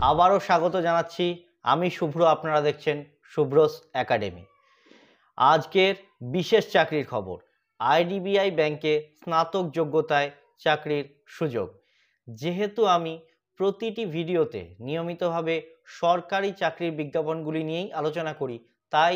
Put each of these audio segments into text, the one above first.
আবারও স্বাগত জানাচ্ছি। আমি শুভ্র, আপনারা দেখছেন শুভ্রস একাডেমি। আজকের বিশেষ চাকরির খবর, আইডিবিআই ব্যাংকে স্নাতক যোগ্যতায় চাকরির সুযোগ। যেহেতু আমি প্রতিটি ভিডিওতে নিয়মিতভাবে সরকারি চাকরির বিজ্ঞাপনগুলি নিয়েই আলোচনা করি, তাই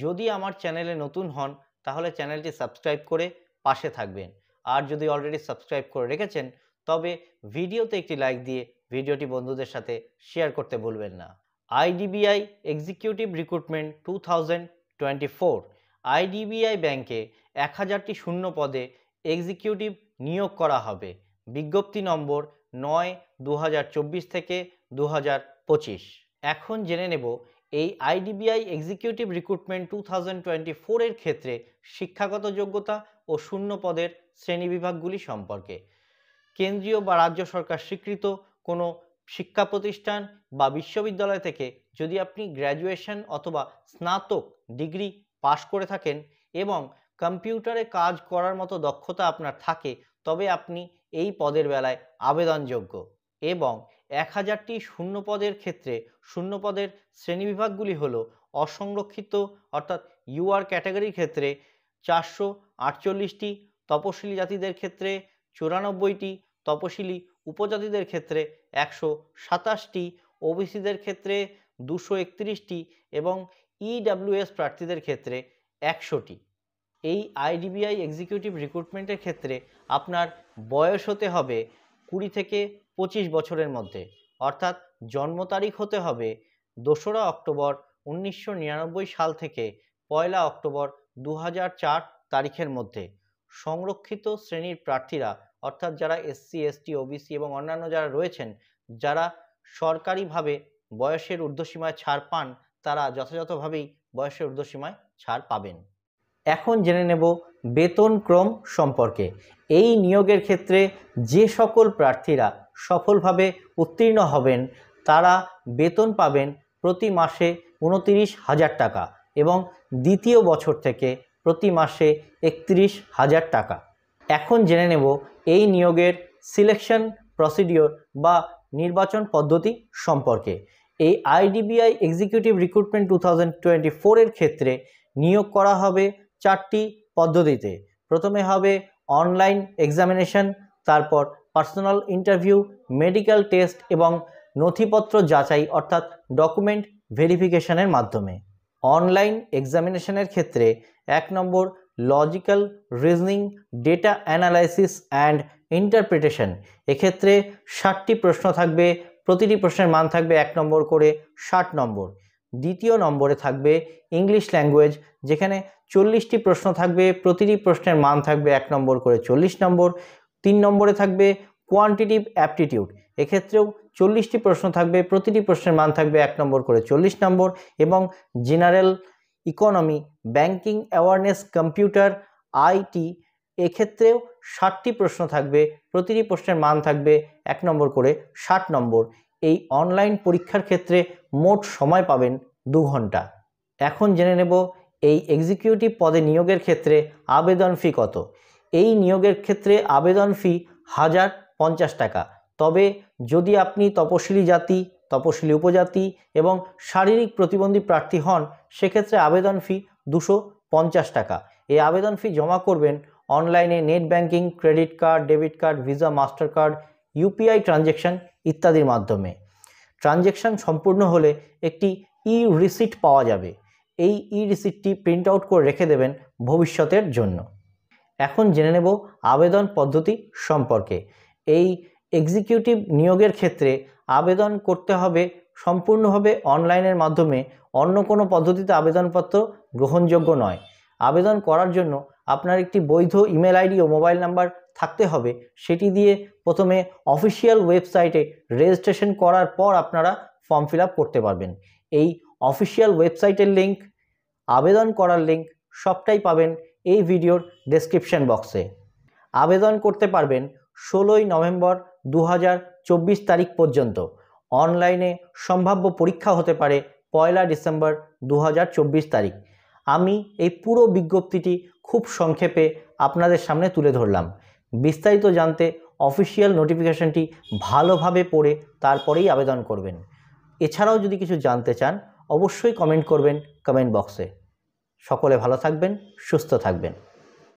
যদি আমার চ্যানেলে নতুন হন তাহলে চ্যানেলটি সাবস্ক্রাইব করে পাশে থাকবেন। আর যদি অলরেডি সাবস্ক্রাইব করে রেখেছেন তবে ভিডিওতে একটি লাইক দিয়ে ভিডিওটি বন্ধুদের সাথে শেয়ার করতে ভুলবেন না। IDBI executive recruitment 2024। আইডিবিআই ব্যাংকে 1000টি শূন্য পদে এক্সিকিউটিভ নিয়োগ করা হবে। বিজ্ঞপ্তি নম্বর 9/2024 থেকে 2025। এখন জেনে নেব এই আইডিবিআই এক্সিকিউটিভ রিক্রুটমেন্ট 2024 এর ক্ষেত্রে শিক্ষাগত যোগ্যতা ও শূন্য পদের শ্রেণীবিভাগগুলি সম্পর্কে। কেন্দ্রীয় বা রাজ্য সরকার স্বীকৃত কোনো শিক্ষা প্রতিষ্ঠান বা বিশ্ববিদ্যালয় থেকে যদি আপনি গ্র্যাজুয়েশন অথবা স্নাতক ডিগ্রি পাশ করে থাকেন এবং কম্পিউটারে কাজ করার মতো দক্ষতা আপনার থাকে, তবে আপনি এই পদের বেলায় আবেদনযোগ্য। এবং 1000টি শূন্য পদের ক্ষেত্রে শূন্য পদের শ্রেণীবিভাগগুলি হলো অসংরক্ষিত অর্থাৎ ইউআর ক্যাটাগরির ক্ষেত্রে 448টি, তপশিলি জাতিদের ক্ষেত্রে 94টি, তপশিলি উপজাতিদের ক্ষেত্রে 127টি, ওবিসিদের ক্ষেত্রে 231টি এবং ইডব্লিউএস প্রার্থীদের ক্ষেত্রে 100টি। এই আইডিবিআই এক্সিকিউটিভ রিক্রুটমেন্টের ক্ষেত্রে আপনার বয়স হতে হবে 20 থেকে 25 বছরের মধ্যে, অর্থাৎ জন্ম তারিখ হতে হবে 2রা অক্টোবর 1999 সাল থেকে 1লা অক্টোবর 2004 তারিখের মধ্যে। সংরক্ষিত শ্রেণীর প্রার্থীরা অর্থাৎ যারা এসসি, এসটি, ওবিসি এবং অন্যান্য যারা রয়েছেন, যারা সরকারিভাবে বয়সের ঊর্ধ্বসীমায় ছাড় পান, তারা যথাযথভাবেই বয়সের ঊর্ধ্বসীমায় ছাড় পাবেন। এখন জেনে নেব বেতন ক্রম সম্পর্কে। এই নিয়োগের ক্ষেত্রে যে সকল প্রার্থীরা সফলভাবে উত্তীর্ণ হবেন তারা বেতন পাবেন প্রতি মাসে 29,000 টাকা এবং দ্বিতীয় বছর থেকে প্রতি মাসে 31,000 টাকা। এখন জেনে নেব এই নিয়োগের সিলেকশন প্রসিডিওর বা নির্বাচন পদ্ধতি সম্পর্কে। এই আইডিবিআই এক্সিকিউটিভ রিক্রুটমেন্ট 2024 এর ক্ষেত্রে নিয়োগ করা হবে 4টি পদ্ধতিতে। প্রথমে হবে অনলাইন এক্সামিনেশন, তারপর পার্সোনাল ইন্টারভিউ, মেডিকেল টেস্ট এবং নথিপত্র যাচাই অর্থাৎ ডকুমেন্ট ভেরিফিকেশনের মাধ্যমে। অনলাইন এক্সামিনেশনের ক্ষেত্রে 1 number logical reasoning, data analysis and interpretation. এক্ষেত্রে 60টি প্রশ্ন থাকবে, প্রতিটি প্রশ্নের মান থাকবে 1 নম্বর করে, 60 নম্বর। দ্বিতীয় নম্বরে থাকবে ইংলিশ ল্যাঙ্গুয়েজ, যেখানে 40টি প্রশ্ন থাকবে, প্রতিটি প্রশ্নের মান থাকবে 1 নম্বর করে, 40 নম্বর। 3 নম্বরে থাকবে কোয়ান্টিটিভ অ্যাপটিটিউড, এক্ষেত্রেও 40টি প্রশ্ন থাকবে, প্রতিটি প্রশ্নের মান থাকবে 1 নম্বর করে, 40 নম্বর। এবং general economy, banking awareness, computer, IT, এক্ষেত্রেও 60টি প্রশ্ন থাকবে, প্রতিটি প্রশ্নের মান থাকবে 1 নম্বর করে, 60 নম্বর। এই অনলাইন পরীক্ষার ক্ষেত্রে মোট সময় পাবেন 2 ঘন্টা। এখন জেনে নেব এই এক্সিকিউটিভ পদে নিয়োগের ক্ষেত্রে আবেদন ফি কত। এই নিয়োগের ক্ষেত্রে আবেদন ফি 1050 টাকা। তবে যদি আপনি তপশিলি জাতি, তপশিলি উপজাতি এবং শারীরিক প্রতিবন্ধী প্রার্থী হন, সেক্ষেত্রে আবেদন ফি 250 টাকা। এই আবেদন ফি জমা করবেন অনলাইনে net banking, credit card, debit card, visa, master card, UPI transaction ইত্যাদির মাধ্যমে। ট্রানজ্যাকশন সম্পূর্ণ হলে একটি ই রিসিট পাওয়া যাবে। এই ই রিসিটটি প্রিন্ট আউট করে রেখে দেবেন ভবিষ্যতের জন্য। এখন জেনে নেব আবেদন পদ্ধতি সম্পর্কে। এই এক্সিকিউটিভ নিয়োগের ক্ষেত্রে আবেদন করতে হবে সম্পূর্ণভাবে অনলাইনের মাধ্যমে। অন্য কোনো পদ্ধতিতে আবেদনপত্র গ্রহণযোগ্য নয়। আবেদন করার জন্য আপনার একটি বৈধ ইমেল আইডি ও মোবাইল নাম্বার থাকতে হবে। সেটি দিয়ে প্রথমে অফিসিয়াল ওয়েবসাইটে রেজিস্ট্রেশন করার পর আপনারা ফর্ম ফিল আপ করতে পারবেন। এই অফিসিয়াল ওয়েবসাইটের লিঙ্ক, আবেদন করার লিঙ্ক সবটাই পাবেন এই ভিডিওর ডেসক্রিপশন বক্সে। আবেদন করতে পারবেন 16ই নভেম্বর 2024 তারিখ পর্যন্ত। অনলাইনে সম্ভাব্য পরীক্ষা হতে পারে 1 ডিসেম্বর 2024 তারিখ। আমি এই পুরো বিজ্ঞপ্তিটি খুব সংক্ষেপে আপনাদের সামনে তুলে ধরলাম। বিস্তারিত জানতে অফিসিয়াল নোটিফিকেশনটি ভালোভাবে পড়ে তারপরেই আবেদন করবেন। এছাড়াও যদি কিছু জানতে চান অবশ্যই কমেন্ট করবেন কমেন্ট বক্সে। সকলে ভালো থাকবেন, সুস্থ থাকবেন।